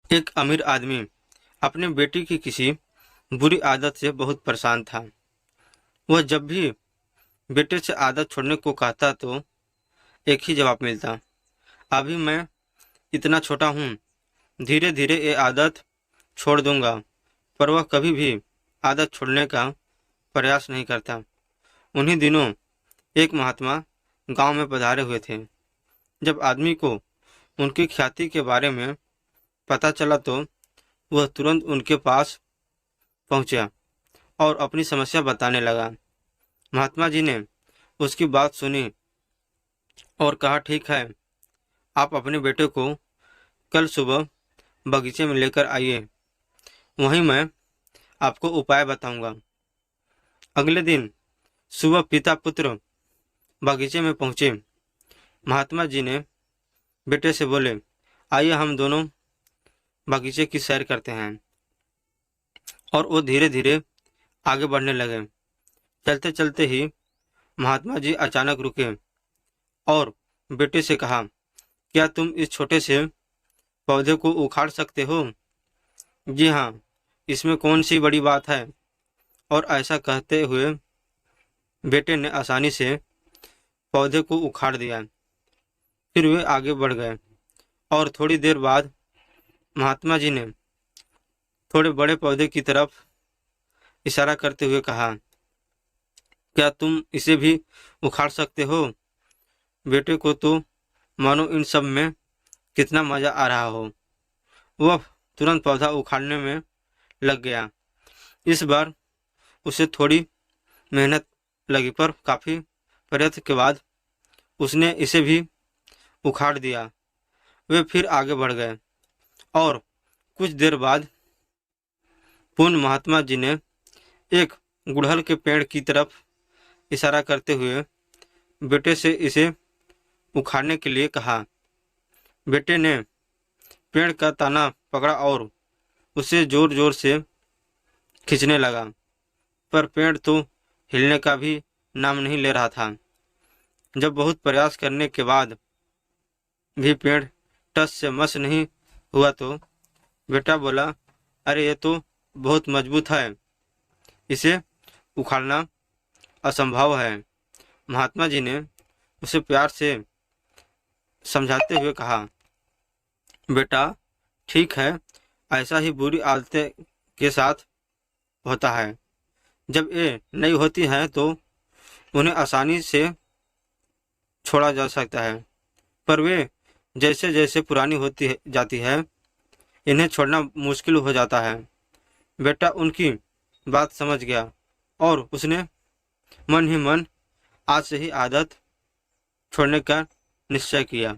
एक अमीर आदमी अपने बेटी की किसी बुरी आदत से बहुत परेशान था। वह जब भी बेटे से आदत छोड़ने को कहता तो एक ही जवाब मिलता, अभी मैं इतना छोटा हूँ, धीरे धीरे ये आदत छोड़ दूंगा। पर वह कभी भी आदत छोड़ने का प्रयास नहीं करता। उन्हीं दिनों एक महात्मा गांव में पधारे हुए थे। जब आदमी को उनकी ख्याति के बारे में पता चला तो वह तुरंत उनके पास पहुंचा और अपनी समस्या बताने लगा। महात्मा जी ने उसकी बात सुनी और कहा, ठीक है, आप अपने बेटे को कल सुबह बगीचे में लेकर आइए, वहीं मैं आपको उपाय बताऊंगा। अगले दिन सुबह पिता पुत्र बगीचे में पहुंचे। महात्मा जी ने बेटे से बोले, आइए हम दोनों बगीचे की सैर करते हैं। और वो धीरे धीरे आगे बढ़ने लगे। चलते चलते ही महात्मा जी अचानक रुके और बेटे से कहा, क्या तुम इस छोटे से पौधे को उखाड़ सकते हो? जी हाँ, इसमें कौन सी बड़ी बात है। और ऐसा कहते हुए बेटे ने आसानी से पौधे को उखाड़ दिया। फिर वे आगे बढ़ गए और थोड़ी देर बाद महात्मा जी ने थोड़े बड़े पौधे की तरफ इशारा करते हुए कहा, क्या तुम इसे भी उखाड़ सकते हो? बेटे को तो मानो इन सब में कितना मजा आ रहा हो। वह तुरंत पौधा उखाड़ने में लग गया। इस बार उसे थोड़ी मेहनत लगी, पर काफी प्रयत्न के बाद उसने इसे भी उखाड़ दिया। वे फिर आगे बढ़ गए और कुछ देर बाद पुनः महात्मा जी ने एक गुड़हल के पेड़ की तरफ इशारा करते हुए बेटे से इसे उखाड़ने के लिए कहा। बेटे ने पेड़ का तना पकड़ा और उसे जोर जोर से खींचने लगा, पर पेड़ तो हिलने का भी नाम नहीं ले रहा था। जब बहुत प्रयास करने के बाद भी पेड़ टस से मस नहीं हुआ तो बेटा बोला, अरे ये तो बहुत मजबूत है, इसे उखाड़ना असंभव है। महात्मा जी ने उसे प्यार से समझाते हुए कहा, बेटा ठीक है, ऐसा ही बुरी आदतें के साथ होता है। जब ये नई होती है तो उन्हें आसानी से छोड़ा जा सकता है, पर वे जैसे जैसे पुरानी जाती है, इन्हें छोड़ना मुश्किल हो जाता है। बेटा उनकी बात समझ गया और उसने मन ही मन आज से ही आदत छोड़ने का निश्चय किया।